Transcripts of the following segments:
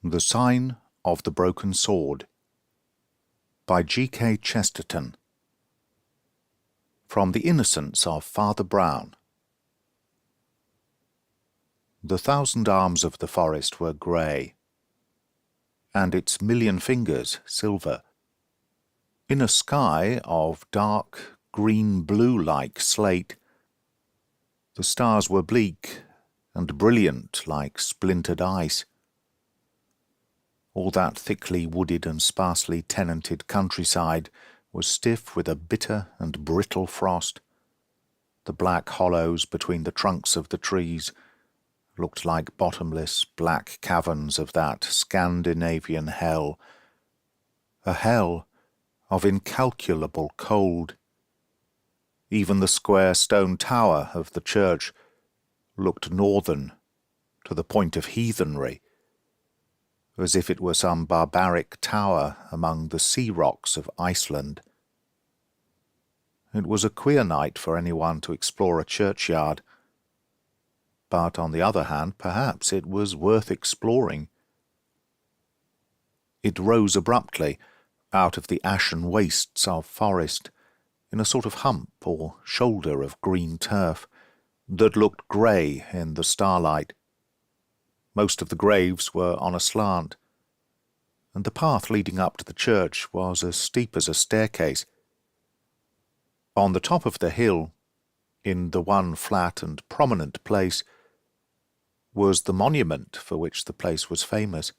The Sign of the Broken Sword by G.K. Chesterton. From the Innocence of Father Brown. The thousand arms of the forest were grey, and its million fingers silver. In a sky of dark green-blue like slate, the stars were bleak and brilliant like splintered ice. All that thickly wooded and sparsely tenanted countryside was stiff with a bitter and brittle frost. The black hollows between the trunks of the trees looked like bottomless black caverns of that Scandinavian hell, a hell of incalculable cold. Even the square stone tower of the church looked northern to the point of heathenry, as if it were some barbaric tower among the sea rocks of Iceland. It was a queer night for anyone to explore a churchyard, but on the other hand, perhaps it was worth exploring. It rose abruptly out of the ashen wastes of forest in a sort of hump or shoulder of green turf that looked grey in the starlight. Most of the graves were on a slant, and the path leading up to the church was as steep as a staircase. On the top of the hill, in the one flat and prominent place, was the monument for which the place was famous.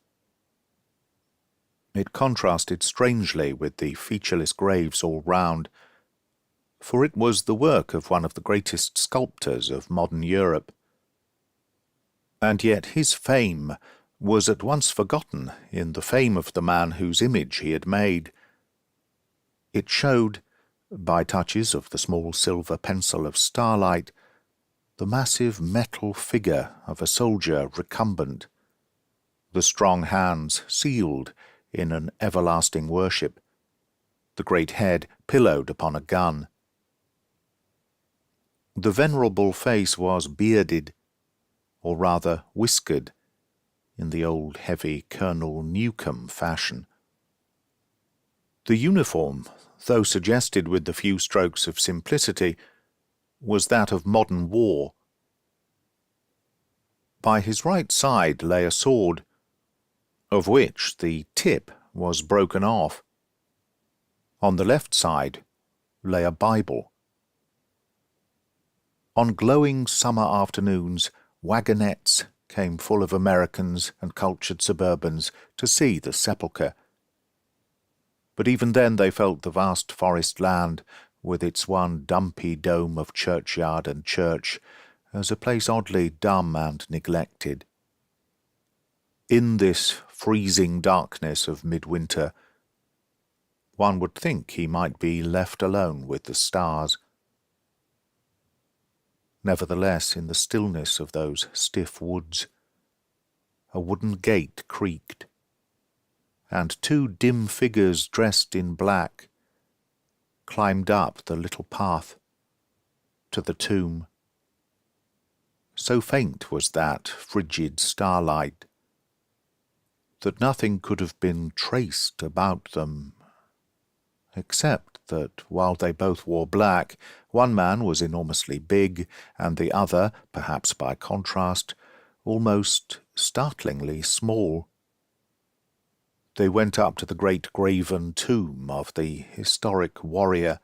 It contrasted strangely with the featureless graves all round, for it was the work of one of the greatest sculptors of modern Europe. And yet his fame was at once forgotten in the fame of the man whose image he had made. It showed, by touches of the small silver pencil of starlight, the massive metal figure of a soldier recumbent, the strong hands sealed in an everlasting worship, the great head pillowed upon a gun. The venerable face was bearded, or rather whiskered, in the old heavy Colonel Newcome fashion. The uniform, though suggested with the few strokes of simplicity, was that of modern war. By his right side lay a sword, of which the tip was broken off. On the left side lay a Bible. On glowing summer afternoons, wagonettes came full of Americans and cultured suburbans to see the sepulchre. But even then they felt the vast forest land, with its one dumpy dome of churchyard and church, as a place oddly dumb and neglected. In this freezing darkness of midwinter, one would think he might be left alone with the stars. Nevertheless, in the stillness of those stiff woods, a wooden gate creaked, and two dim figures dressed in black climbed up the little path to the tomb. So faint was that frigid starlight that nothing could have been traced about them, except that while they both wore black, one man was enormously big, and the other, perhaps by contrast, almost startlingly small. They went up to the great graven tomb of the historic warrior,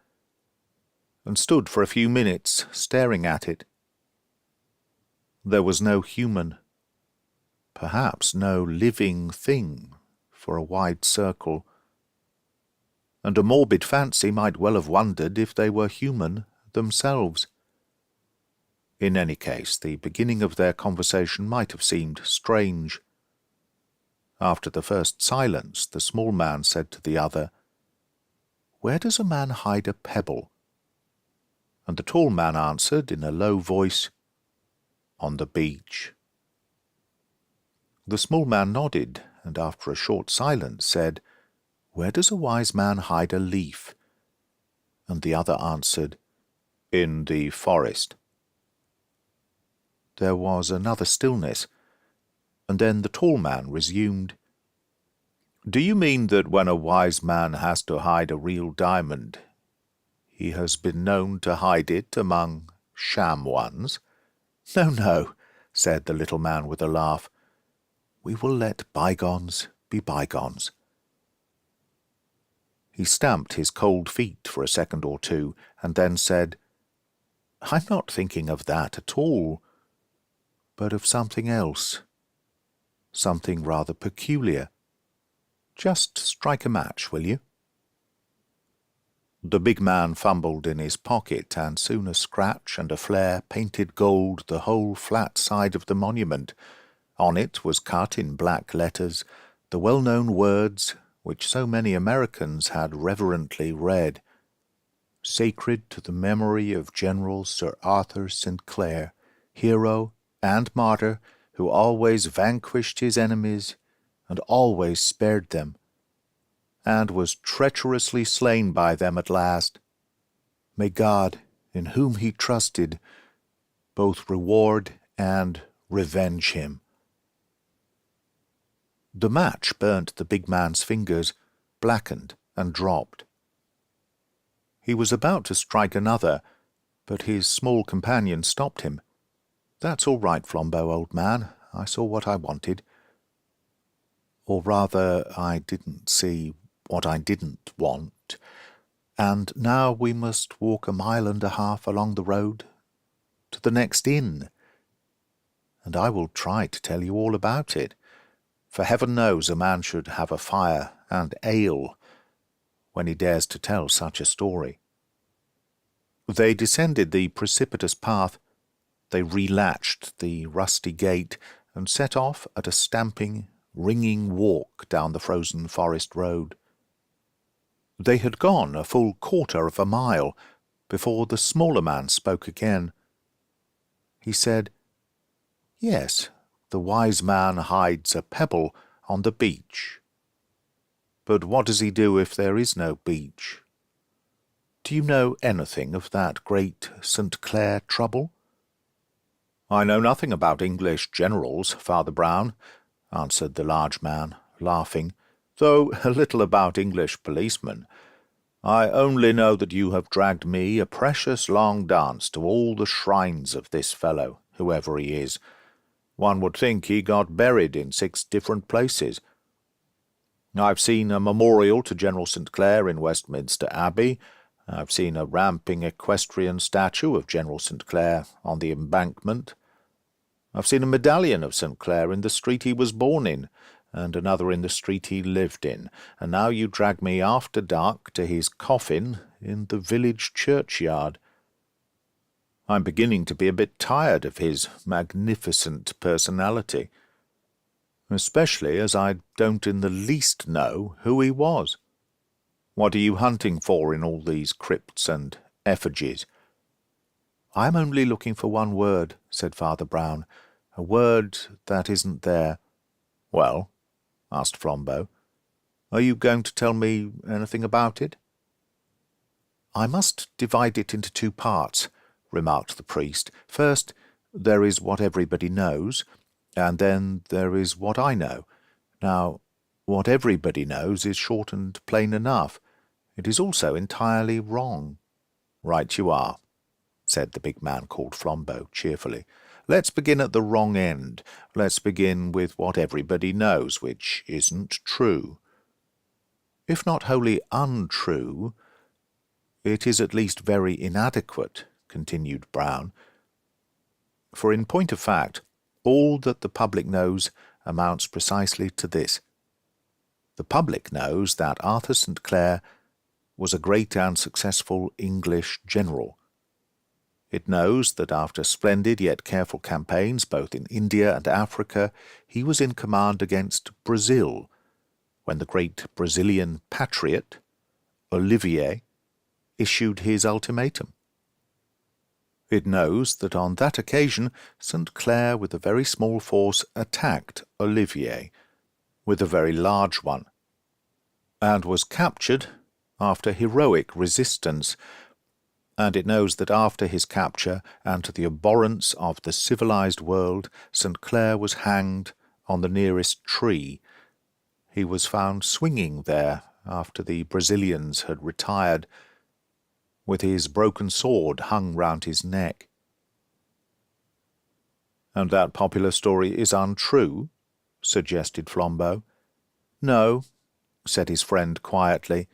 and stood for a few minutes staring at it. There was no human, perhaps no living thing, for a wide circle, and a morbid fancy might well have wondered if they were human themselves. In any case, the beginning of their conversation might have seemed strange. After the first silence, the small man said to the other, "Where does a man hide a pebble?" And the tall man answered in a low voice, "On the beach." The small man nodded, and after a short silence said, "Where does a wise man hide a leaf?" And the other answered, "In the forest." There was another stillness, and then the tall man resumed, Do you mean that when a wise man has to hide a real diamond, he has been known to hide it among sham ones?" "No, no," said the little man with a laugh. "We will let bygones be bygones." He stamped his cold feet for a second or two, and then said, "I'm not thinking of that at all, but of something else, something rather peculiar. Just strike a match, will you?" The big man fumbled in his pocket, and soon a scratch and a flare painted gold the whole flat side of the monument. On it was cut in black letters the well-known words which so many Americans had reverently read: "Sacred to the memory of General Sir Arthur St. Clair, hero and martyr, who always vanquished his enemies and always spared them, and was treacherously slain by them at last. May God, in whom he trusted, both reward and revenge him." The match burnt the big man's fingers, blackened, and dropped. He was about to strike another, but his small companion stopped him. "That's all right, Flambeau, old man. I saw what I wanted. Or rather, I didn't see what I didn't want. And now we must walk 1.5 miles along the road to the next inn, and I will try to tell you all about it, for heaven knows a man should have a fire and ale when he dares to tell such a story." They descended the precipitous path, they relatched the rusty gate, and set off at a stamping, ringing walk down the frozen forest road. They had gone a full 1/4 of a mile before the smaller man spoke again. He said, "Yes, the wise man hides a pebble on the beach. But what does he do if there is no beach? Do you know anything of that great St. Clair trouble?" "I know nothing about English generals, Father Brown," answered the large man, laughing, "though a little about English policemen. I only know that you have dragged me a precious long dance to all the shrines of this fellow, whoever he is. One would think he got buried in 6 different places. I've seen a memorial to General St. Clair in Westminster Abbey. I've seen a ramping equestrian statue of General St. Clair on the Embankment. I've seen a medallion of St. Clair in the street he was born in, and another in the street he lived in, and now you drag me after dark to his coffin in the village churchyard. I'm beginning to be a bit tired of his magnificent personality, especially as I don't in the least know who he was. What are you hunting for in all these crypts and effigies?" "I'm only looking for one word," said Father Brown, "a word that isn't there." "Well?" asked Flambeau. "Are you going to tell me anything about it?" "I must divide it into 2 parts," remarked the priest. "First, there is what everybody knows, and then there is what I know. Now, what everybody knows is short and plain enough. It is also entirely wrong." "Right you are," said the big man called Flambeau cheerfully. "Let's begin at the wrong end. Let's begin with what everybody knows, which isn't true. If not wholly untrue, it is at least very inadequate," continued Brown. "For in point of fact, all that the public knows amounts precisely to this. The public knows that Arthur St. Clair was a great and successful English general. It knows that after splendid yet careful campaigns both in India and Africa, he was in command against Brazil, when the great Brazilian patriot, Olivier, issued his ultimatum. It knows that on that occasion St. Clair with a very small force attacked Olivier with a very large one, and was captured after heroic resistance, and it knows that after his capture, and to the abhorrence of the civilized world, St. Clair was hanged on the nearest tree, he was found swinging there after the Brazilians had retired, with his broken sword hung round his neck. "And that popular story is untrue?" suggested Flambeau. "No," said his friend quietly.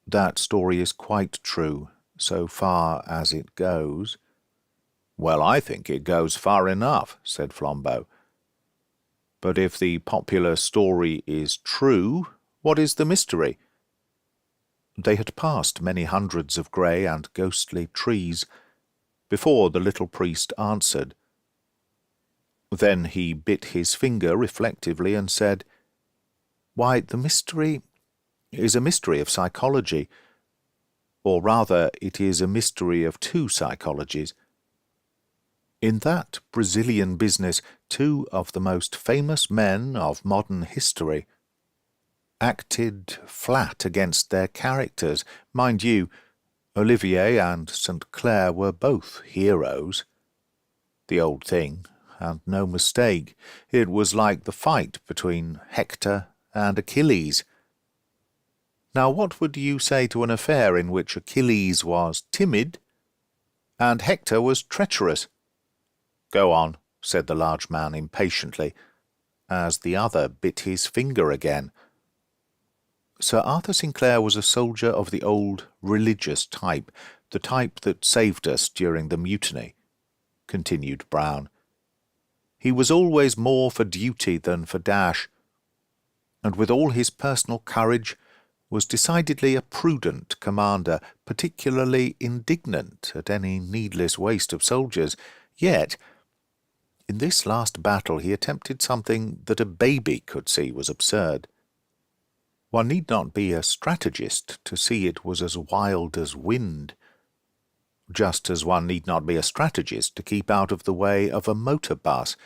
"That story is quite true, so far as it goes." "Well, I think it goes far enough," said Flambeau. "But if the popular story is true, what is the mystery?" They had passed many hundreds of grey and ghostly trees before the little priest answered. Then he bit his finger reflectively and said, "Why, the mystery is a mystery of psychology, or rather it is a mystery of two psychologies. In that Brazilian business, two of the most famous men of modern history acted flat against their characters. Mind you, Olivier and St. Clair were both heroes. The old thing, and no mistake. It was like the fight between Hector and Achilles. Now what would you say to an affair in which Achilles was timid and Hector was treacherous?" "Go on," said the large man impatiently, as the other bit his finger again. Sir Arthur Sinclair was a soldier of the old religious type, the type that saved us during the mutiny, continued Brown. He was always more for duty than for dash, and with all his personal courage was decidedly a prudent commander, particularly indignant at any needless waste of soldiers. Yet, in this last battle he attempted something that a baby could see was absurd. One need not be a strategist to see it was as wild as wind, just as one need not be a strategist to keep out of the way of a motor bus.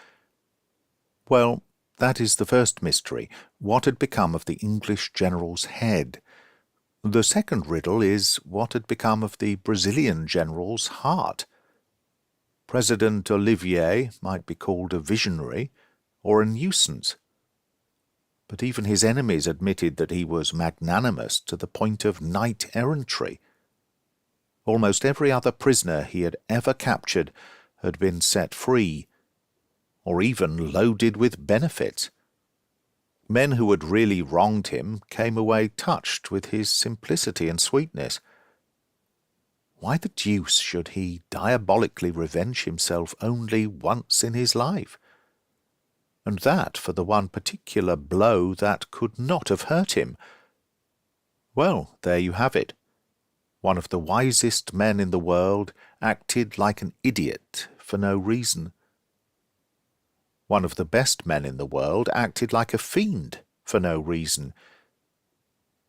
Well, that is the first mystery. What had become of the English general's head? The second riddle is what had become of the Brazilian general's heart. President Olivier might be called a visionary or a nuisance, but even his enemies admitted that he was magnanimous to the point of knight-errantry. Almost every other prisoner he had ever captured had been set free, or even loaded with benefits. Men who had really wronged him came away touched with his simplicity and sweetness. Why the deuce should he diabolically revenge himself only once in his life? And that for the one particular blow that could not have hurt him. Well, there you have it. One of the wisest men in the world acted like an idiot for no reason. One of the best men in the world acted like a fiend for no reason.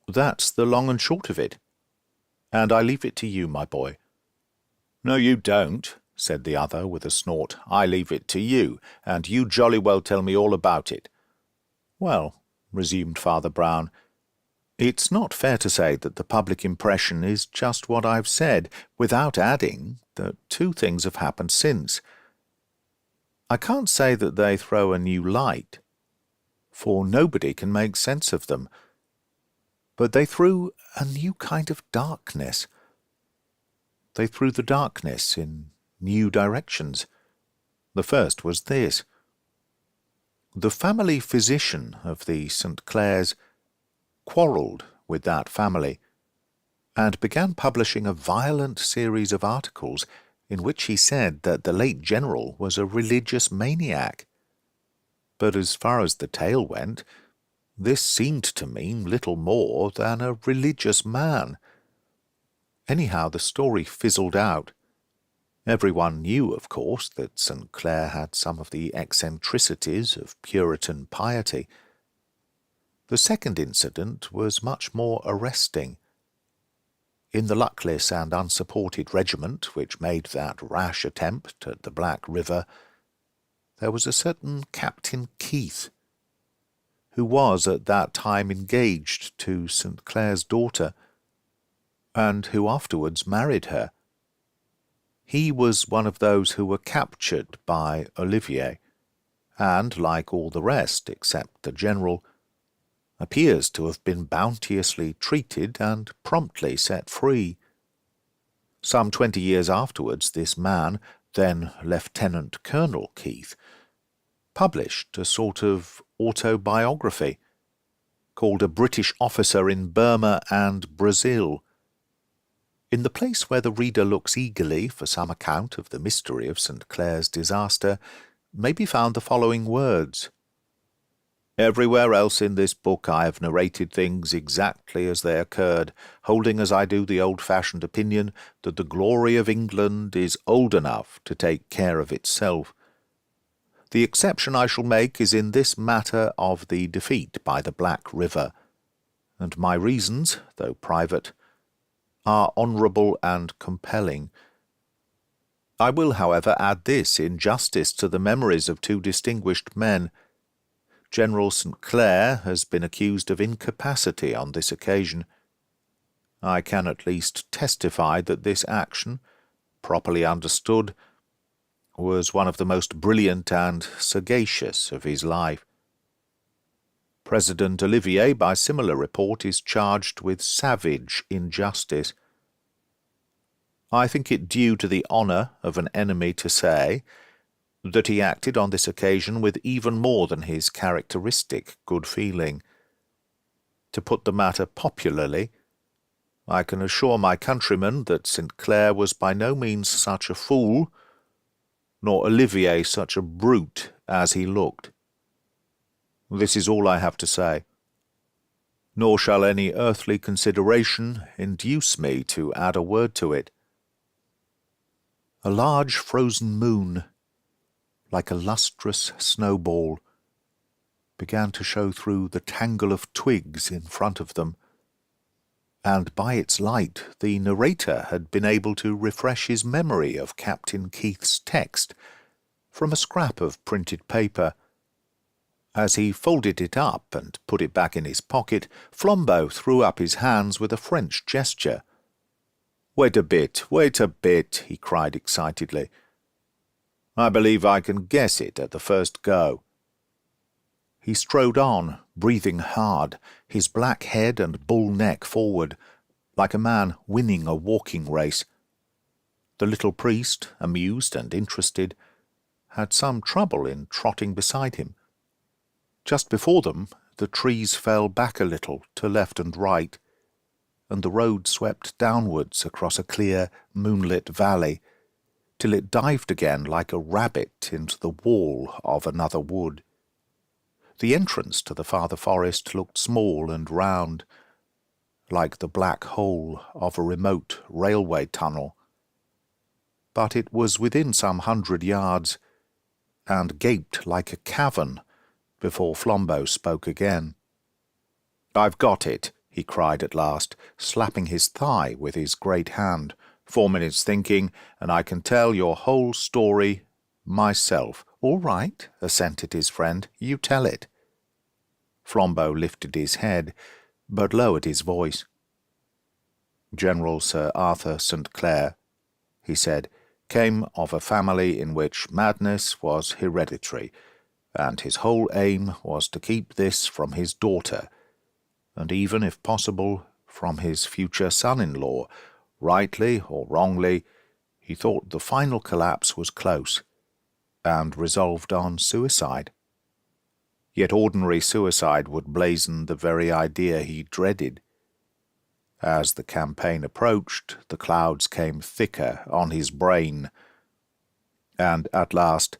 That's the long and short of it. And I leave it to you, my boy." "No, you don't," said the other with a snort. "I leave it to you, and you jolly well tell me all about it." "Well," resumed Father Brown, "it's not fair to say that the public impression is just what I've said, without adding that two things have happened since. I can't say that they throw a new light, for nobody can make sense of them, but they threw a new kind of darkness. They threw the darkness in new directions. The first was this. The family physician of the St. Clairs quarrelled with that family, and began publishing a violent series of articles in which he said that the late general was a religious maniac. But as far as the tale went, this seemed to mean little more than a religious man. Anyhow, the story fizzled out. Everyone knew, of course, that St. Clair had some of the eccentricities of Puritan piety. The second incident was much more arresting. In the luckless and unsupported regiment which made that rash attempt at the Black River, there was a certain Captain Keith, who was at that time engaged to St. Clair's daughter, and who afterwards married her. He was one of those who were captured by Olivier, and, like all the rest except the general, appears to have been bounteously treated and promptly set free. Some 20 years afterwards, this man, then Lieutenant Colonel Keith, published a sort of autobiography called A British Officer in Burma and Brazil. In the place where the reader looks eagerly for some account of the mystery of St. Clair's disaster may be found the following words: "Everywhere else in this book I have narrated things exactly as they occurred, holding as I do the old-fashioned opinion that the glory of England is old enough to take care of itself. The exception I shall make is in this matter of the defeat by the Black River, and my reasons, though private, are honourable and compelling. I will, however, add this in justice to the memories of two distinguished men. General St. Clair has been accused of incapacity on this occasion. I can at least testify that this action, properly understood, was one of the most brilliant and sagacious of his life. President Olivier, by similar report, is charged with savage injustice. I think it due to the honour of an enemy to say that he acted on this occasion with even more than his characteristic good feeling. To put the matter popularly, I can assure my countrymen that St. Clair was by no means such a fool, nor Olivier such a brute as he looked. This is all I have to say, nor shall any earthly consideration induce me to add a word to it. A large frozen moon, like a lustrous snowball, began to show through the tangle of twigs in front of them, and by its light the narrator had been able to refresh his memory of Captain Keith's text from a scrap of printed paper. As he folded it up and put it back in his pocket, Flambeau threw up his hands with a French gesture. "Wait a bit, he cried excitedly. "I believe I can guess it at the first go." He strode on, breathing hard, his black head and bull neck forward, like a man winning a walking race. The little priest, amused and interested, had some trouble in trotting beside him. Just before them, the trees fell back a little to left and right, and the road swept downwards across a clear, moonlit valley, till it dived again like a rabbit into the wall of another wood. The entrance to the farther forest looked small and round, like the black hole of a remote railway tunnel. But it was within some 100 yards, and gaped like a cavern before Flambeau spoke again. "I've got it," he cried at last, slapping his thigh with his great hand. 4 minutes thinking, and I can tell your whole story myself." "All right," assented his friend, "you tell it." Flambeau lifted his head, but lowered his voice. "General Sir Arthur St. Clair," he said, "came of a family in which madness was hereditary, and his whole aim was to keep this from his daughter, and even, if possible, from his future son-in-law. Rightly or wrongly, he thought the final collapse was close, and resolved on suicide. Yet ordinary suicide would blazon the very idea he dreaded. As the campaign approached, the clouds came thicker on his brain, and at last,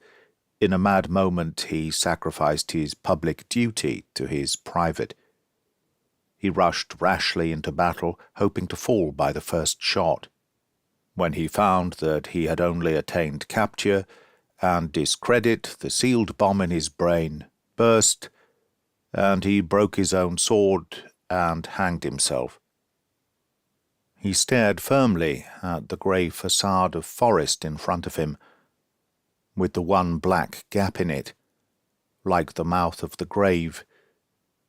in a mad moment, he sacrificed his public duty to his private. He rushed rashly into battle, hoping to fall by the first shot. When he found that he had only attained capture and discredit, the sealed bomb in his brain burst, and he broke his own sword and hanged himself. He stared firmly at the grey facade of forest in front of him, with the one black gap in it, like the mouth of the grave,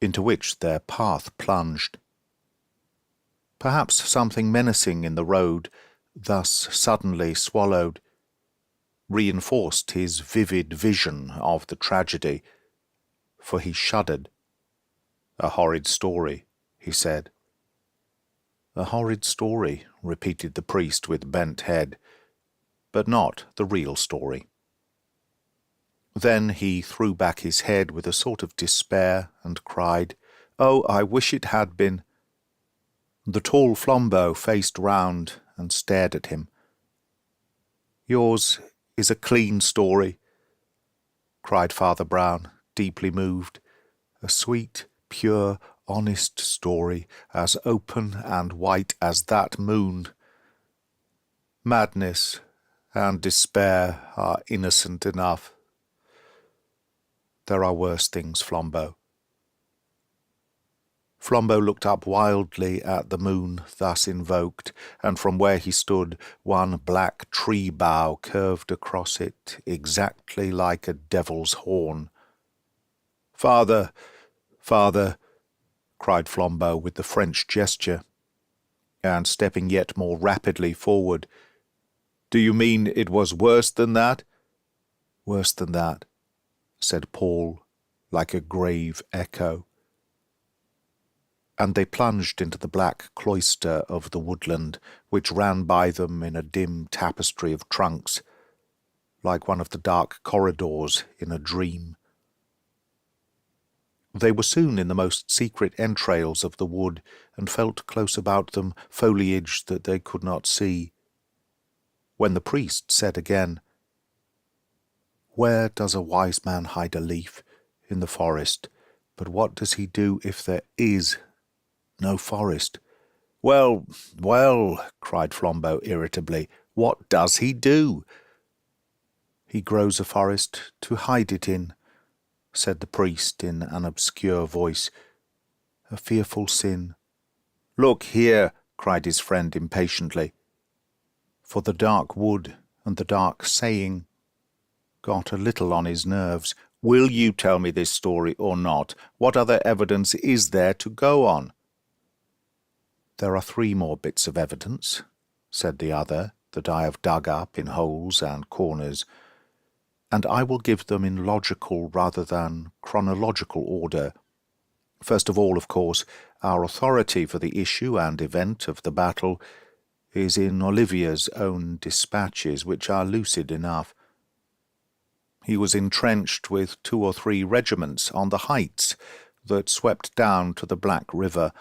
into which their path plunged. Perhaps something menacing in the road, thus suddenly swallowed, reinforced his vivid vision of the tragedy, for he shuddered. "A horrid story," he said. "A horrid story," repeated the priest with bent head, "but not the real story." Then he threw back his head with a sort of despair and cried, "Oh, I wish it had been." The tall Flambeau faced round and stared at him. "Yours is a clean story," cried Father Brown, deeply moved. "A sweet, pure, honest story, as open and white as that moon. Madness and despair are innocent enough. There are worse things, Flambeau." Flambeau looked up wildly at the moon thus invoked, and from where he stood, one black tree bough curved across it exactly like a devil's horn. "Father, father," cried Flambeau with the French gesture, and stepping yet more rapidly forward, "do you mean it was worse than that?" "Worse than that," said Paul, like a grave echo. And they plunged into the black cloister of the woodland, which ran by them in a dim tapestry of trunks, like one of the dark corridors in a dream. They were soon in the most secret entrails of the wood, and felt close about them foliage that they could not see, when the priest said again, "Where does a wise man hide a leaf? In the forest. But what does he do if there is no forest?" "Well, well," cried Flambeau irritably, "what does he do?" "He grows a forest to hide it in," said the priest in an obscure voice. "A fearful sin." "Look here," cried his friend impatiently. For the dark wood and the dark saying got a little on his nerves. "Will you tell me this story or not? What other evidence is there to go on?" "There are 3 more bits of evidence," said the other, "that I have dug up in holes and corners, and I will give them in logical rather than chronological order. First of all, of course, our authority for the issue and event of the battle is in Olivier's own dispatches, which are lucid enough. He was entrenched with 2 or 3 regiments on the heights that swept down to the Black River,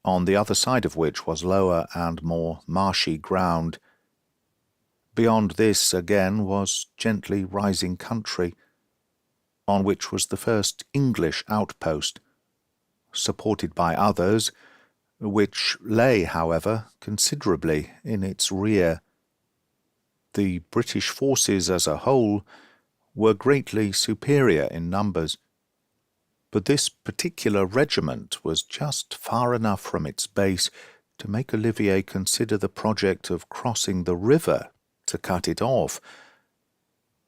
on the other side of which was lower and more marshy ground. Beyond this, again, was gently rising country, on which was the first English outpost, supported by others, which lay, however, considerably in its rear. The British forces as a whole were greatly superior in numbers, but this particular regiment was just far enough from its base to make Olivier consider the project of crossing the river to cut it off.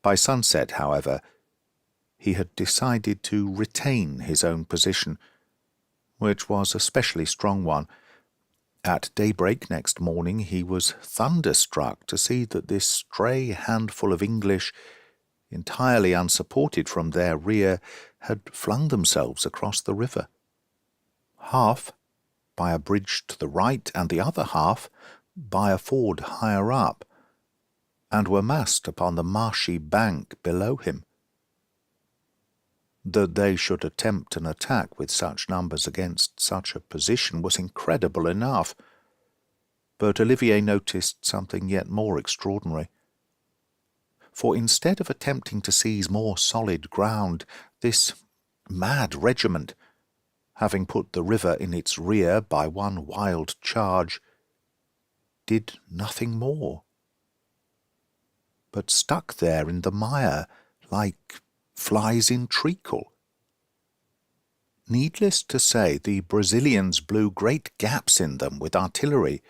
By sunset, however, he had decided to retain his own position, which was a specially strong one. At daybreak next morning he was thunderstruck to see that this stray handful of English, entirely unsupported from their rear, had flung themselves across the river, half by a bridge to the right and the other half by a ford higher up, and were massed upon the marshy bank below him. That they should attempt an attack with such numbers against such a position was incredible enough, but Olivier noticed something yet more extraordinary. For instead of attempting to seize more solid ground, this mad regiment, having put the river in its rear by one wild charge, did nothing more, but stuck there in the mire like flies in treacle. Needless to say, the Brazilians blew great gaps in them with artillery,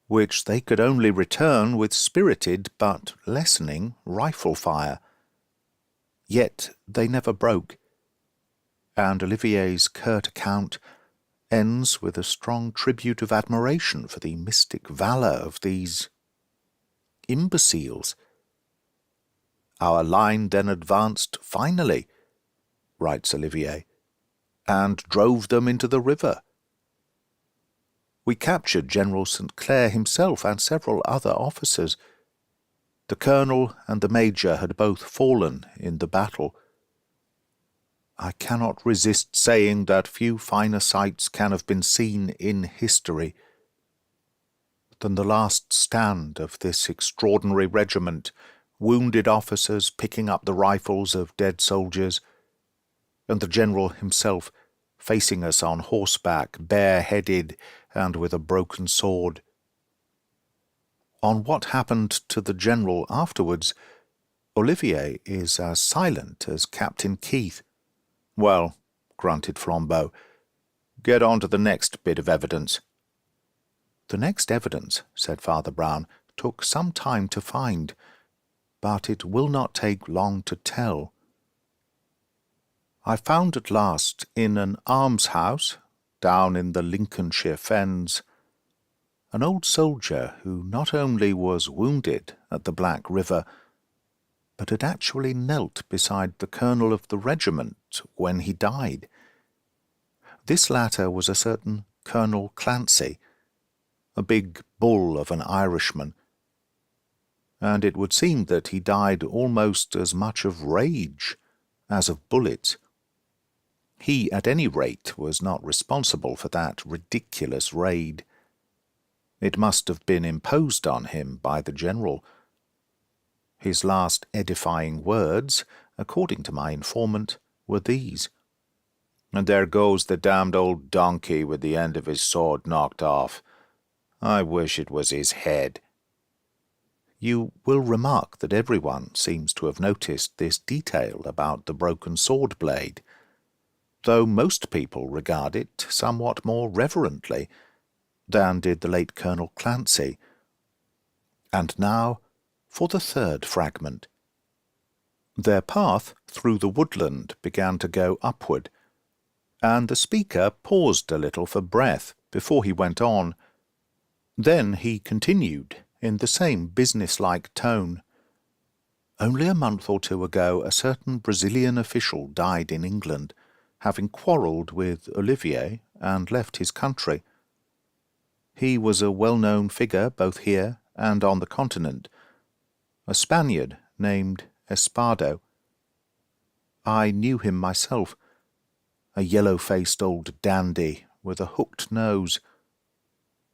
which they could only return with spirited but lessening rifle fire. Yet they never broke, and Olivier's curt account ends with a strong tribute of admiration for the mystic valour of these imbeciles. "Our line then advanced finally," writes Olivier, and drove them into the river. We captured General St. Clair himself and several other officers. The colonel and the major had both fallen in the battle. I cannot resist saying that few finer sights can have been seen in history than the last stand of this extraordinary regiment, wounded officers picking up the rifles of dead soldiers, and the general himself facing us on horseback, bare-headed and with a broken sword. On what happened to the general afterwards, Olivier is as silent as Captain Keith. "Well," grunted Flambeau, "get on to the next bit of evidence." "The next evidence," said Father Brown, "took some time to find, but it will not take long to tell. I found at last in an almshouse down in the Lincolnshire fens an old soldier who not only was wounded at the Black River, but had actually knelt beside the colonel of the regiment when he died. This latter was a certain Colonel Clancy, a big bull of an Irishman, and it would seem that he died almost as much of rage as of bullets. He, at any rate, was not responsible for that ridiculous raid. It must have been imposed on him by the general. His last edifying words, according to my informant, were these: "And there goes the damned old donkey with the end of his sword knocked off. I wish it was his head." You will remark that everyone seems to have noticed this detail about the broken sword blade, though most people regard it somewhat more reverently than did the late Colonel Clancy. And now for the third fragment. Their path through the woodland began to go upward, and the speaker paused a little for breath before he went on. Then he continued in the same business-like tone. "Only a month or two ago a certain Brazilian official died in England, having quarrelled with Olivier and left his country. He was a well-known figure both here and on the continent, a Spaniard named Espado. I knew him myself, a yellow-faced old dandy with a hooked nose.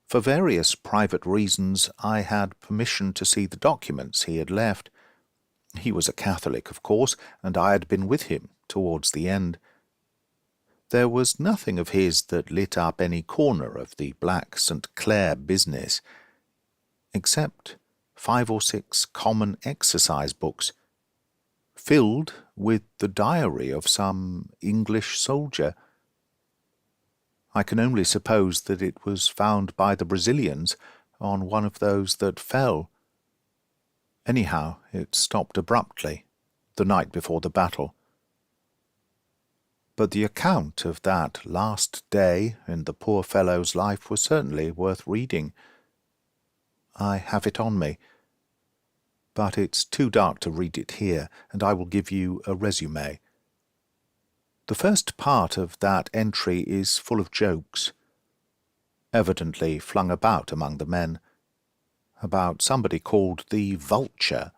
For various private reasons I had permission to see the documents he had left. He was a Catholic, of course, and I had been with him towards the end. There was nothing of his that lit up any corner of the Black St. Clair business, except 5 or 6 common exercise books, filled with the diary of some English soldier. I can only suppose that it was found by the Brazilians on one of those that fell. Anyhow, it stopped abruptly, the night before the battle. But the account of that last day in the poor fellow's life was certainly worth reading. I have it on me, but it's too dark to read it here, and I will give you a résumé. The first part of that entry is full of jokes, evidently flung about among the men, about somebody called the Vulture.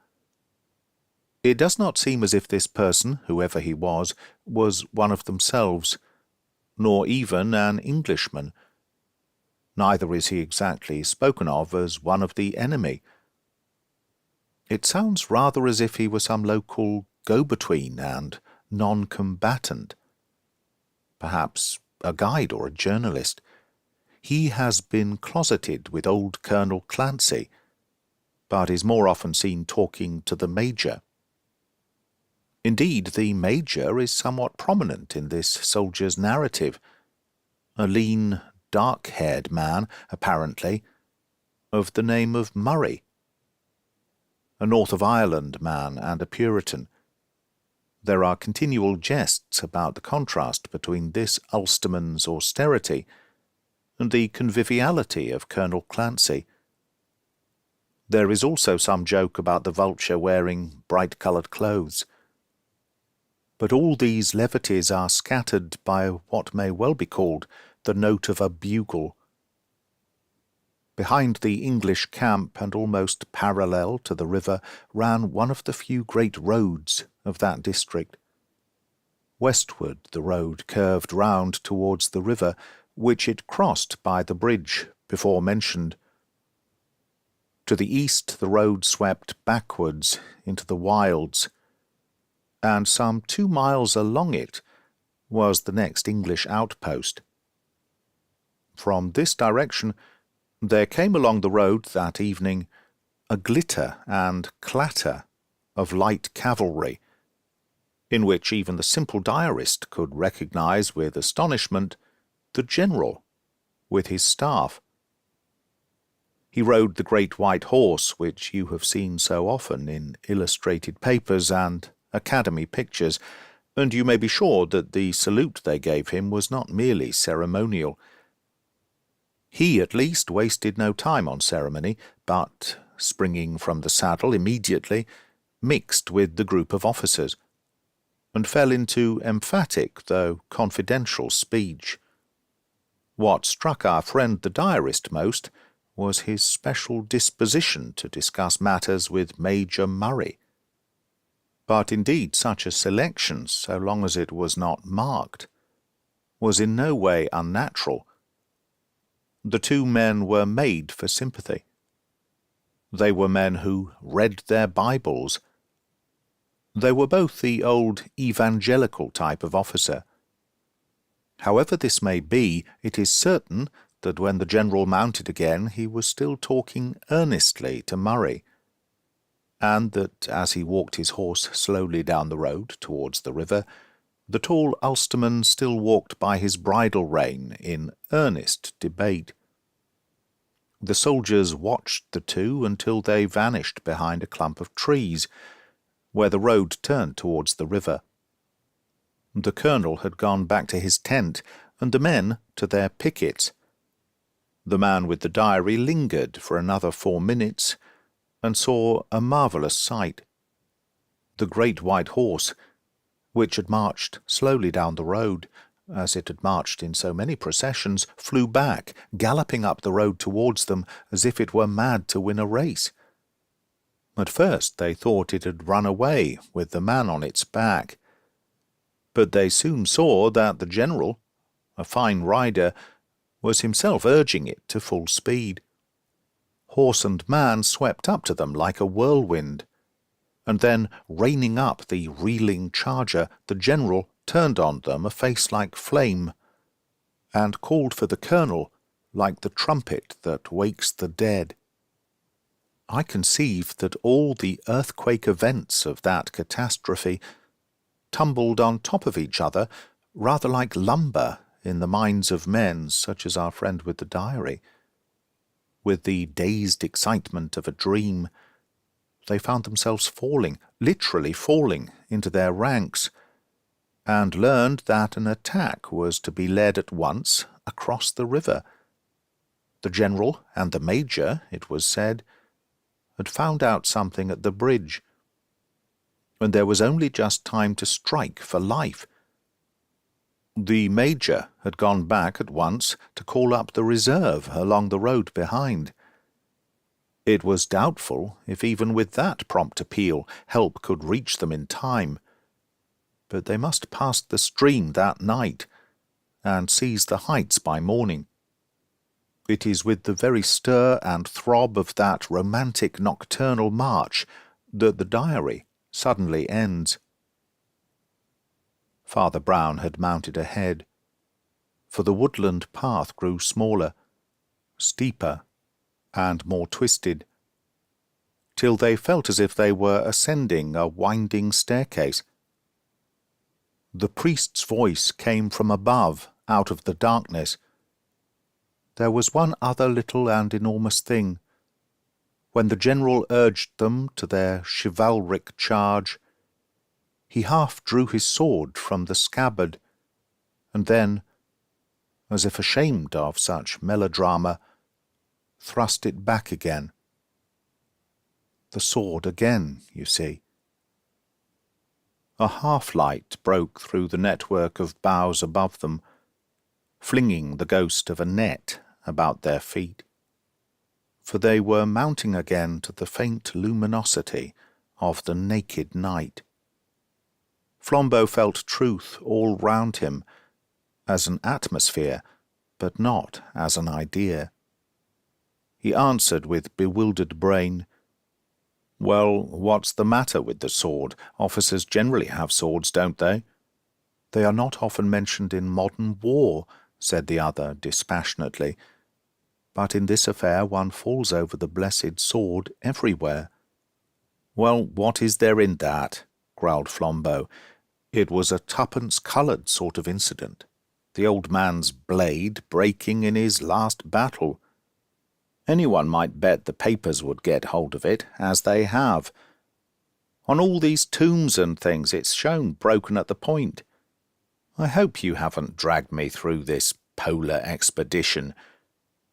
It does not seem as if this person, whoever he was one of themselves, nor even an Englishman. Neither is he exactly spoken of as one of the enemy. It sounds rather as if he were some local go-between and non-combatant. Perhaps a guide or a journalist. He has been closeted with old Colonel Clancy, but is more often seen talking to the Major. Indeed, the Major is somewhat prominent in this soldier's narrative. A lean, dark-haired man, apparently, of the name of Murray. A North of Ireland man and a Puritan. There are continual jests about the contrast between this Ulsterman's austerity and the conviviality of Colonel Clancy. There is also some joke about the Vulture wearing bright-coloured clothes. But all these levities are scattered by what may well be called the note of a bugle. Behind the English camp, and almost parallel to the river, ran one of the few great roads of that district. Westward the road curved round towards the river, which it crossed by the bridge before mentioned. To the east the road swept backwards into the wilds, and some 2 miles along it was the next English outpost. From this direction there came along the road that evening a glitter and clatter of light cavalry, in which even the simple diarist could recognize with astonishment the general with his staff. He rode the great white horse which you have seen so often in illustrated papers and academy pictures, and you may be sure that the salute they gave him was not merely ceremonial. He, at least, wasted no time on ceremony, but, springing from the saddle immediately, mixed with the group of officers, and fell into emphatic though confidential speech. What struck our friend the diarist most was his special disposition to discuss matters with Major Murray. But indeed such a selection, so long as it was not marked, was in no way unnatural. The two men were made for sympathy. They were men who read their Bibles. They were both the old evangelical type of officer. However this may be, it is certain that when the general mounted again he was still talking earnestly to Murray, and that as he walked his horse slowly down the road towards the river, the tall Ulsterman still walked by his bridle rein in earnest debate. The soldiers watched the two until they vanished behind a clump of trees, where the road turned towards the river. The colonel had gone back to his tent, and the men to their pickets. The man with the diary lingered for another 4 minutes, and saw a marvellous sight. The great white horse, which had marched slowly down the road, as it had marched in so many processions, flew back, galloping up the road towards them as if it were mad to win a race. At first they thought it had run away with the man on its back, but they soon saw that the general, a fine rider, was himself urging it to full speed. Horse and man swept up to them like a whirlwind, and then, reining up the reeling charger, the general turned on them a face like flame, and called for the colonel like the trumpet that wakes the dead. I conceive that all the earthquake events of that catastrophe tumbled on top of each other, rather like lumber in the minds of men such as our friend with the diary. With the dazed excitement of a dream, they found themselves falling, literally falling, into their ranks, and learned that an attack was to be led at once across the river. The general and the major, it was said, had found out something at the bridge, and there was only just time to strike for life. The major had gone back at once to call up the reserve along the road behind. It was doubtful if even with that prompt appeal help could reach them in time, but they must pass the stream that night and seize the heights by morning. It is with the very stir and throb of that romantic nocturnal march that the diary suddenly ends. Father Brown had mounted ahead, for the woodland path grew smaller, steeper, and more twisted, till they felt as if they were ascending a winding staircase. The priest's voice came from above, out of the darkness. There was one other little and enormous thing. When the general urged them to their chivalric charge, he half drew his sword from the scabbard, and then, as if ashamed of such melodrama, thrust it back again. The sword again, you see. A half-light broke through the network of boughs above them, flinging the ghost of a net about their feet. For they were mounting again to the faint luminosity of the naked night. Flambeau felt truth all round him, as an atmosphere, but not as an idea. He answered with bewildered brain, "Well, what's the matter with the sword? Officers generally have swords, don't they?" "They are not often mentioned in modern war," said the other dispassionately. "But in this affair one falls over the blessed sword everywhere." "Well, what is there in that?" growled Flambeau. "It was a tuppence-coloured sort of incident. The old man's blade breaking in his last battle. Anyone might bet the papers would get hold of it, as they have. On all these tombs and things it's shown broken at the point. I hope you haven't dragged me through this polar expedition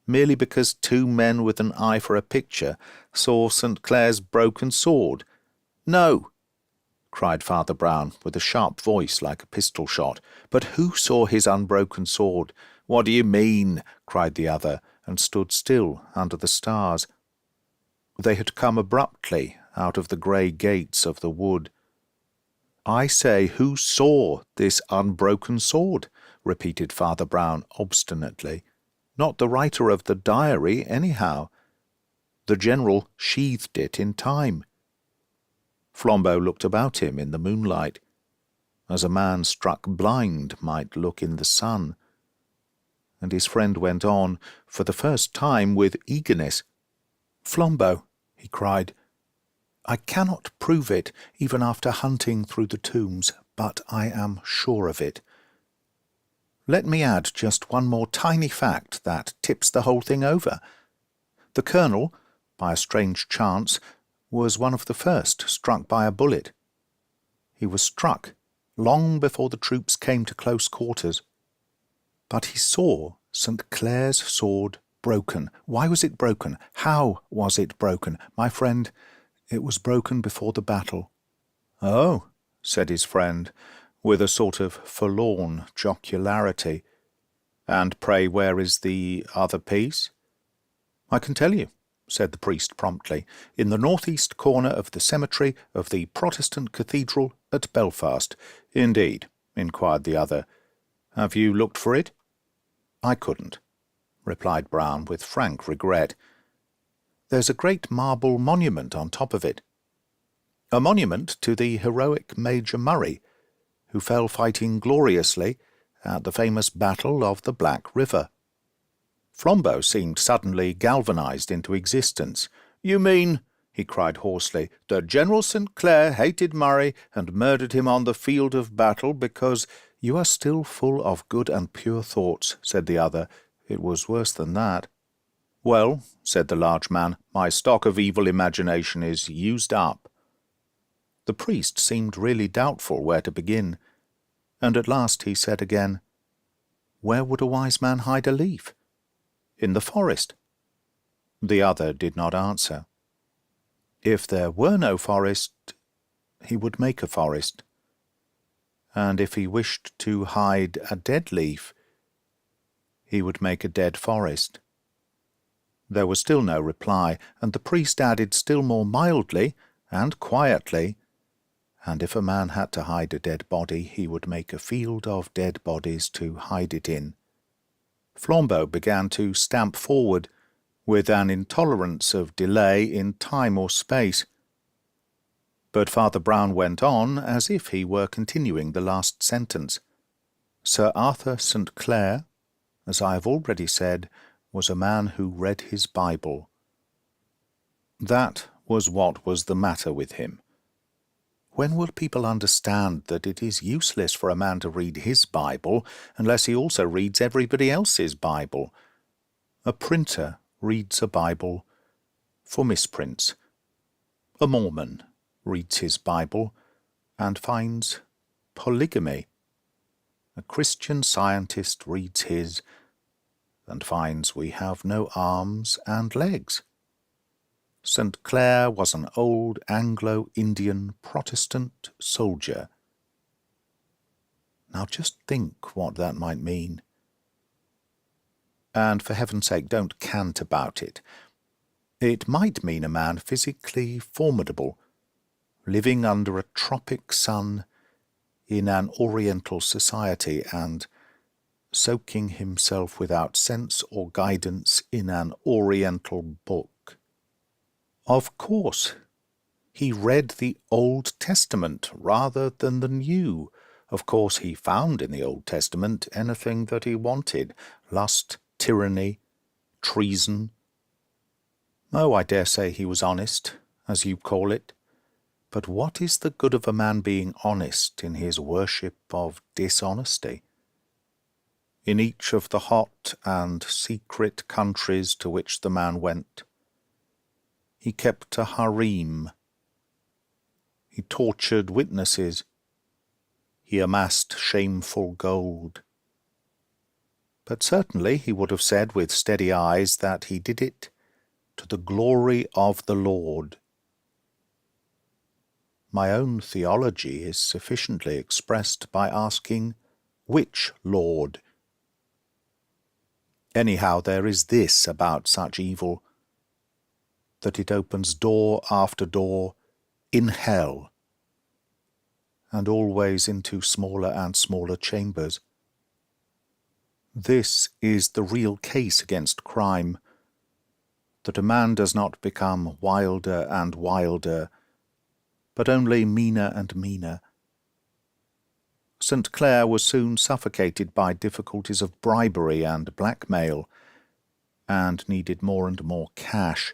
merely because two men with an eye for a picture saw St. Clair's broken sword. No!" cried Father Brown, with a sharp voice like a pistol shot. "But who saw his unbroken sword?" "What do you mean?" cried the other, and stood still under the stars. They had come abruptly out of the grey gates of the wood. "I say, who saw this unbroken sword?" repeated Father Brown obstinately. "Not the writer of the diary, anyhow. The general sheathed it in time." Flambeau looked about him in the moonlight, as a man struck blind might look in the sun, and his friend went on, for the first time with eagerness. "Flambeau," he cried, "I cannot prove it, even after hunting through the tombs, but I am sure of it. Let me add just one more tiny fact that tips the whole thing over. The colonel, by a strange chance, was one of the first struck by a bullet. He was struck long before the troops came to close quarters. But he saw St. Clair's sword broken. Why was it broken? How was it broken? My friend, it was broken before the battle." "Oh," said his friend, with a sort of forlorn jocularity. "And pray where is the other piece?" "I can tell you," said the priest promptly, "in the north-east corner of the cemetery of the Protestant cathedral at Belfast." "Indeed?" inquired the other. "Have you looked for it?" "I couldn't," replied Brown with frank regret. "There's a great marble monument on top of it. A monument to the heroic Major Murray, who fell fighting gloriously at the famous Battle of the Black River." Flambeau seemed suddenly galvanized into existence. "You mean," he cried hoarsely, "that General St. Clair hated Murray and murdered him on the field of battle because—" "You are still full of good and pure thoughts," said the other. "It was worse than that." "Well," said the large man, "my stock of evil imagination is used up." The priest seemed really doubtful where to begin, and at last he said again, "Where would a wise man hide a leaf? In the forest." The other did not answer. If there were no forest, he would make a forest. And if he wished to hide a dead leaf, he would make a dead forest. There was still no reply, and the priest added still more mildly and quietly, "And if a man had to hide a dead body, he would make a field of dead bodies to hide it in." Flambeau began to stamp forward, with an intolerance of delay in time or space. But Father Brown went on as if he were continuing the last sentence. "Sir Arthur St. Clair, as I have already said, was a man who read his Bible. That was what was the matter with him. When will people understand that it is useless for a man to read his Bible unless he also reads everybody else's Bible? A printer reads a Bible for misprints. A Mormon reads his Bible and finds polygamy. A Christian Scientist reads his and finds we have no arms and legs. St. Clair was an old Anglo-Indian Protestant soldier Now just think what that might mean. And for heaven's sake, don't cant about it. It might mean a man physically formidable, living under a tropic sun in an oriental society and soaking himself without sense or guidance in an oriental book. Of course, he read the Old Testament rather than the New. Of course, he found in the Old Testament anything that he wanted: lust, tyranny, treason. Oh, I dare say he was honest, as you call it. But what is the good of a man being honest in his worship of dishonesty? In each of the hot and secret countries to which the man went, he kept a harem. He tortured witnesses. He amassed shameful gold. But certainly he would have said with steady eyes that he did it to the glory of the Lord. My own theology is sufficiently expressed by asking, which Lord? Anyhow, there is this about such evil, that it opens door after door in hell, and always into smaller and smaller chambers. This is the real case against crime, that a man does not become wilder and wilder, but only meaner and meaner. St. Clair was soon suffocated by difficulties of bribery and blackmail, and needed more and more cash.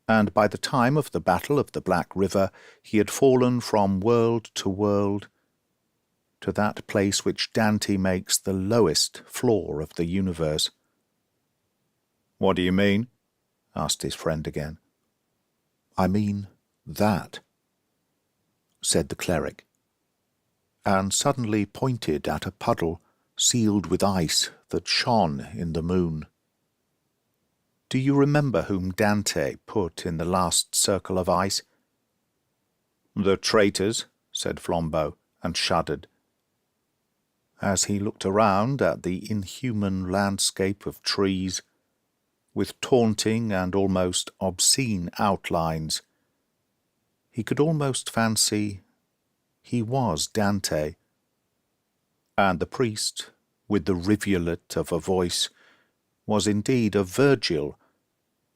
And by the time of the Battle of the Black River, he had fallen from world to world, to that place which Dante makes the lowest floor of the universe. "What do you mean?" asked his friend again. "I mean that," said the cleric, and suddenly pointed at a puddle sealed with ice that shone in the moon. "Do you remember whom Dante put in the last circle of ice?" "The traitors," said Flambeau, and shuddered. As he looked around at the inhuman landscape of trees, with taunting and almost obscene outlines, he could almost fancy he was Dante, and the priest, with the rivulet of a voice, was indeed a Virgil,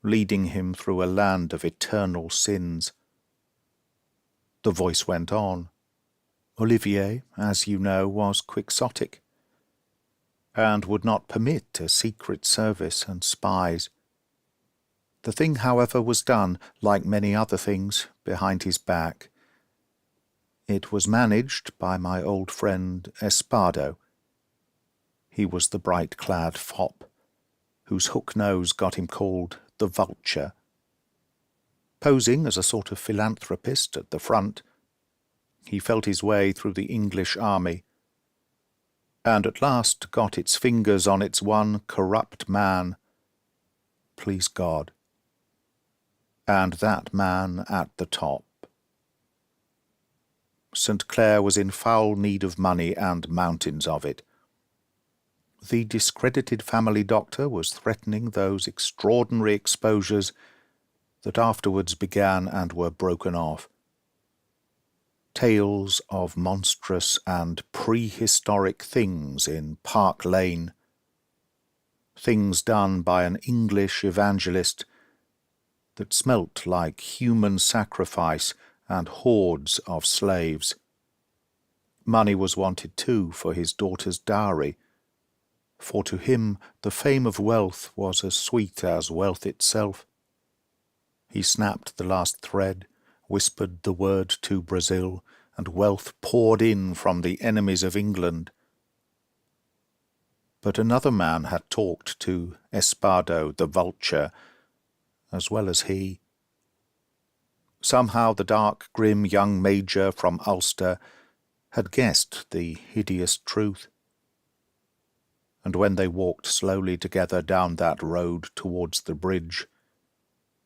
leading him through a land of eternal sins. The voice went on. Olivier, as you know, was quixotic, and would not permit a secret service and spies. The thing, however, was done, like many other things, behind his back. It was managed by my old friend Espado. He was the bright-clad fop, whose hook nose got him called the Vulture. Posing as a sort of philanthropist at the front, he felt his way through the English army, and at last got its fingers on its one corrupt man, please God, and that man at the top. St. Clair was in foul need of money and mountains of it. The discredited family doctor was threatening those extraordinary exposures that afterwards began and were broken off. Tales of monstrous and prehistoric things in Park Lane, things done by an English evangelist that smelt like human sacrifice and hordes of slaves. Money was wanted too for his daughter's dowry, for to him the fame of wealth was as sweet as wealth itself. He snapped the last thread, whispered the word to Brazil, and wealth poured in from the enemies of England. But another man had talked to Espado the Vulture, as well as he. Somehow the dark, grim young major from Ulster had guessed the hideous truth. And when they walked slowly together down that road towards the bridge,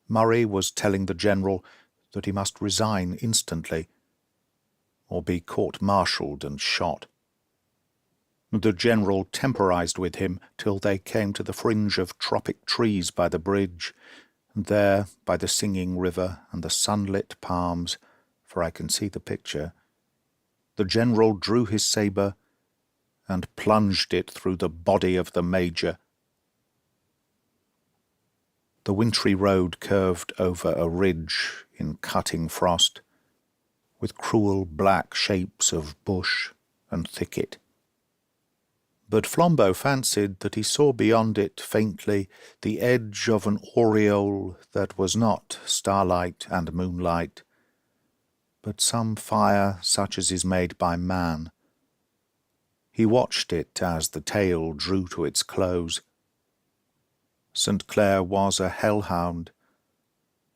Murray was telling the general that he must resign instantly, or be court-martialed and shot. The general temporized with him till they came to the fringe of tropic trees by the bridge, and there, by the singing river and the sunlit palms, for I can see the picture, the general drew his sabre and plunged it through the body of the major. The wintry road curved over a ridge in cutting frost, with cruel black shapes of bush and thicket. But Flambeau fancied that he saw beyond it faintly the edge of an aureole that was not starlight and moonlight, but some fire such as is made by man. He watched it as the tale drew to its close. St. Clair was a hellhound,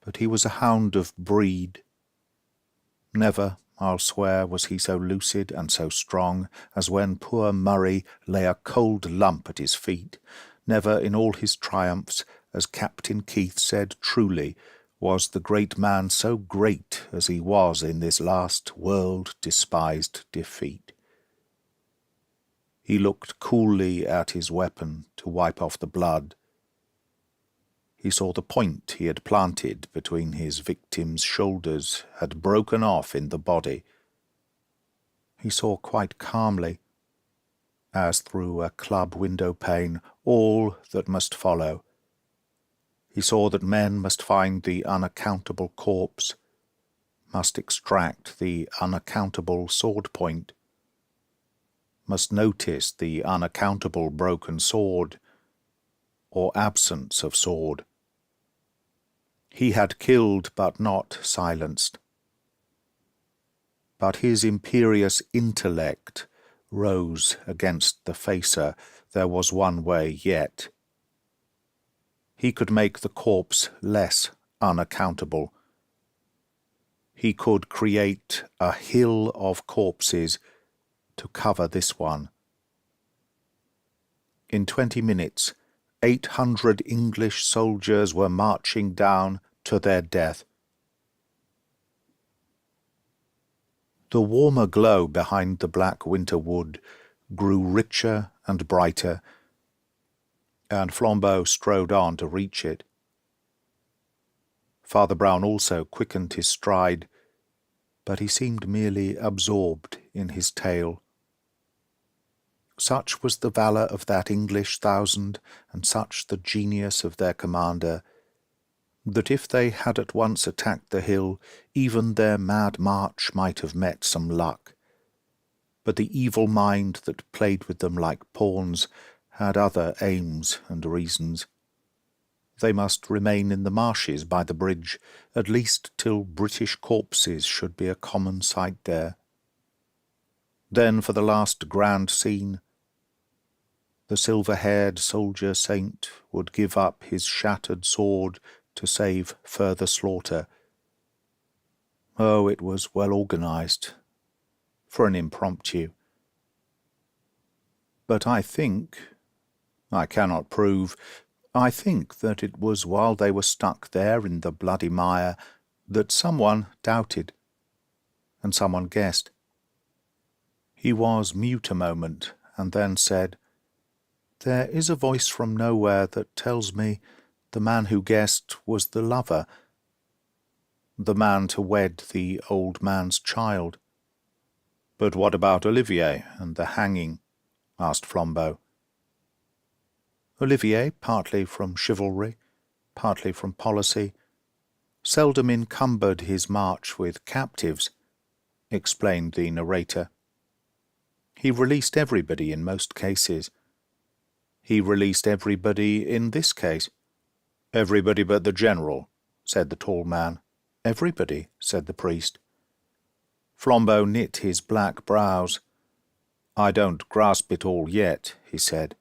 but he was a hound of breed. Never, I'll swear, was he so lucid and so strong as when poor Murray lay a cold lump at his feet. Never in all his triumphs, as Captain Keith said truly, was the great man so great as he was in this last world-despised defeat. He looked coolly at his weapon to wipe off the blood. He saw the point he had planted between his victim's shoulders had broken off in the body. He saw quite calmly, as through a club window-pane, all that must follow. He saw that men must find the unaccountable corpse, must extract the unaccountable sword-point, must notice the unaccountable broken sword, or absence of sword. He had killed but not silenced. But his imperious intellect rose against the facer. There was one way yet. He could make the corpse less unaccountable. He could create a hill of corpses to cover this one. In 20 minutes, 800 English soldiers were marching down to their death. The warmer glow behind the black winter wood grew richer and brighter, and Flambeau strode on to reach it. Father Brown also quickened his stride, but he seemed merely absorbed in his tale. Such was the valour of that English 1,000, and such the genius of their commander, that if they had at once attacked the hill, even their mad march might have met some luck. But the evil mind that played with them like pawns had other aims and reasons. They must remain in the marshes by the bridge, at least till British corpses should be a common sight there. Then for the last grand scene, the silver-haired soldier saint would give up his shattered sword to save further slaughter. Oh, it was well organized for an impromptu. But I cannot prove, I think that it was while they were stuck there in the bloody mire that someone doubted, and someone guessed. He was mute a moment, and then said, "There is a voice from nowhere that tells me the man who guessed was the lover, the man to wed the old man's child." "But what about Olivier and the hanging?" asked Flambeau. Olivier, partly from chivalry, partly from policy, seldom encumbered his march with captives, explained the narrator. He released everybody in most cases. He released everybody in this case. "Everybody but the general," said the tall man. "Everybody," said the priest. Flambeau knit his black brows. "I don't grasp it all yet," he said.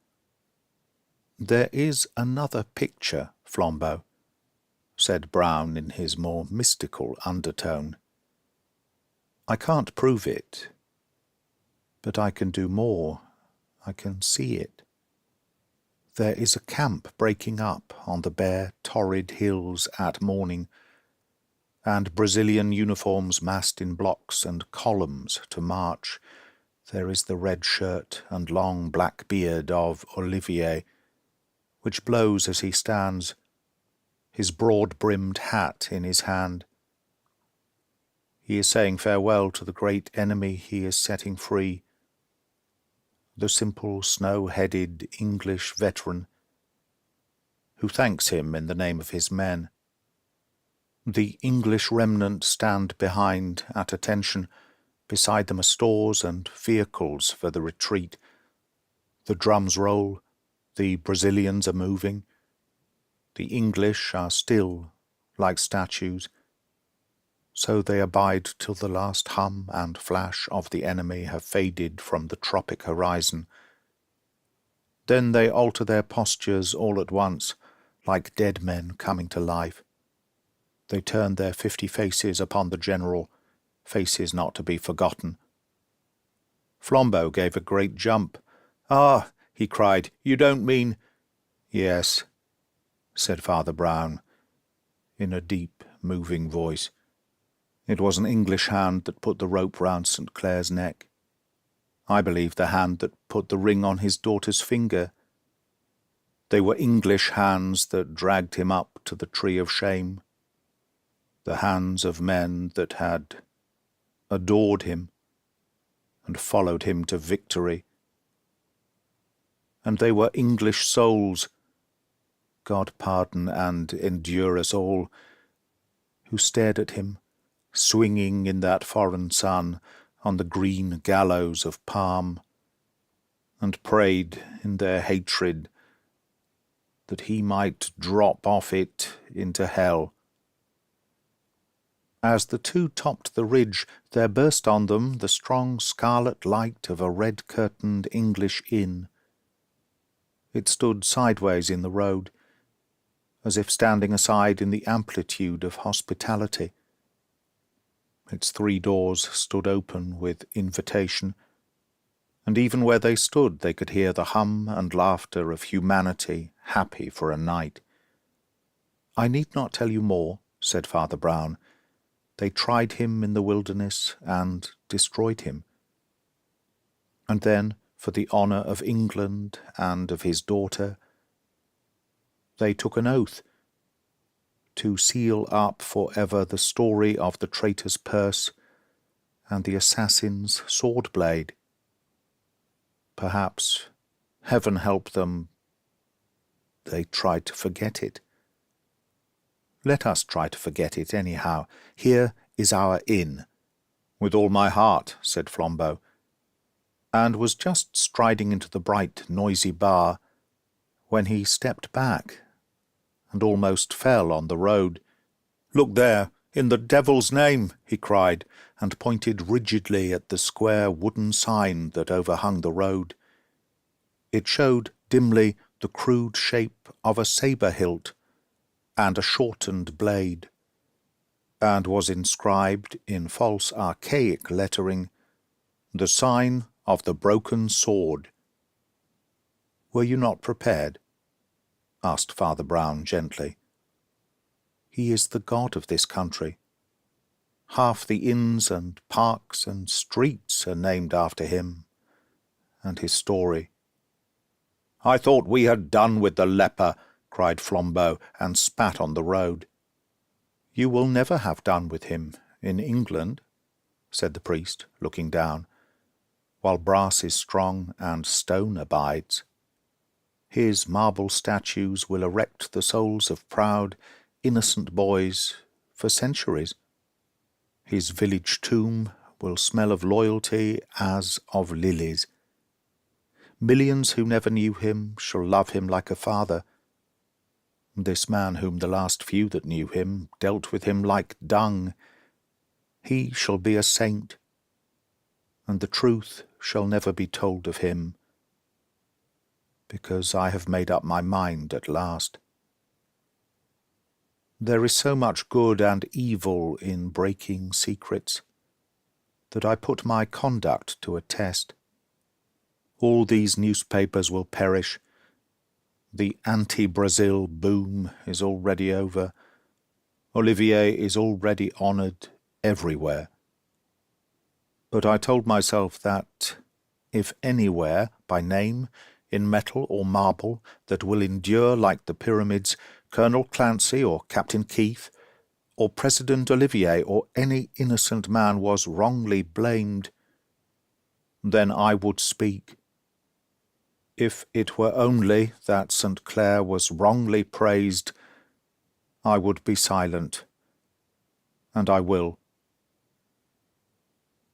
"There is another picture, Flambeau," said Brown in his more mystical undertone. "I can't prove it, but I can do more. I can see it. There is a camp breaking up on the bare, torrid hills at morning, and Brazilian uniforms massed in blocks and columns to march. There is the red shirt and long black beard of Olivier, which blows as he stands, his broad-brimmed hat in his hand. He is saying farewell to the great enemy he is setting free, the simple, snow-headed English veteran, who thanks him in the name of his men. The English remnant stand behind at attention. Beside them are stores and vehicles for the retreat. The drums roll, the Brazilians are moving. The English are still like statues. So they abide till the last hum and flash of the enemy have faded from the tropic horizon. Then they alter their postures all at once, like dead men coming to life. They turn their 50 faces upon the general, faces not to be forgotten. Flambeau gave a great jump. "Ah," he cried, "you don't mean—" "Yes," said Father Brown, in a deep, moving voice. "It was an English hand that put the rope round St. Clair's neck. I believe the hand that put the ring on his daughter's finger. They were English hands that dragged him up to the tree of shame, the hands of men that had adored him and followed him to victory. And they were English souls, God pardon and endure us all, who stared at him, swinging in that foreign sun on the green gallows of palm, and prayed in their hatred that he might drop off it into hell. As the two topped the ridge, there burst on them the strong scarlet light of a red-curtained English inn. It stood sideways in the road, as if standing aside in the amplitude of hospitality. Its 3 doors stood open with invitation, and even where they stood they could hear the hum and laughter of humanity happy for a night. "I need not tell you more," said Father Brown. "They tried him in the wilderness and destroyed him. And then, for the honour of England and of his daughter, they took an oath to seal up for ever the story of the traitor's purse and the assassin's sword-blade. Perhaps, heaven help them, they tried to forget it. Let us try to forget it anyhow. Here is our inn." "With all my heart," said Flambeau, and was just striding into the bright, noisy bar when he stepped back and almost fell on the road. "Look there, in the devil's name!" he cried, and pointed rigidly at the square wooden sign that overhung the road. It showed dimly the crude shape of a sabre hilt and a shortened blade, and was inscribed in false archaic lettering, "The Sign of the Broken Sword." "Were you not prepared?" asked Father Brown gently. "He is the god of this country. Half the inns and parks and streets are named after him and his story." "I thought we had done with the leper," cried Flambeau, and spat on the road. "You will never have done with him in England," said the priest, looking down, "while brass is strong and stone abides. His marble statues will erect the souls of proud, innocent boys for centuries. His village tomb will smell of loyalty as of lilies. Millions who never knew him shall love him like a father. This man whom the last few that knew him dealt with him like dung, he shall be a saint, and the truth shall never be told of him, because I have made up my mind at last. There is so much good and evil in breaking secrets that I put my conduct to a test. All these newspapers will perish. The anti-Brazil boom is already over. Olivier is already honoured everywhere. But I told myself that, if anywhere, by name, in metal or marble, that will endure like the pyramids, Colonel Clancy or Captain Keith, or President Olivier, or any innocent man was wrongly blamed, then I would speak. If it were only that St. Clair was wrongly praised, I would be silent, and I will.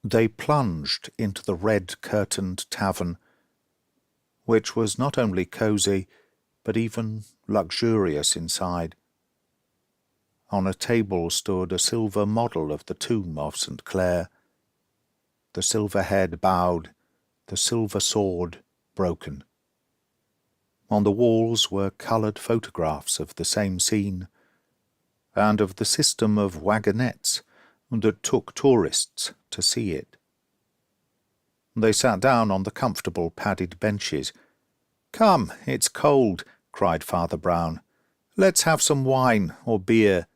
They plunged into the red-curtained tavern, which was not only cosy, but even luxurious inside. On a table stood a silver model of the tomb of St. Clair, the silver head bowed, the silver sword broken. On the walls were coloured photographs of the same scene, and of the system of wagonettes that took tourists to see it. They sat down on the comfortable padded benches. "Come, it's cold," cried Father Brown. "Let's have some wine or beer."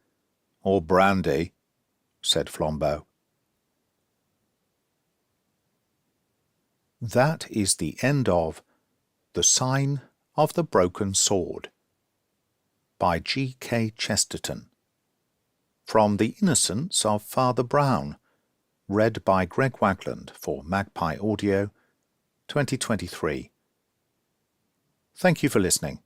"Or brandy," said Flambeau. That is the end of The Sign of the Broken Sword by G.K. Chesterton, from The Innocence of Father Brown, read by Greg Wagland for Magpie Audio, 2023. Thank you for listening.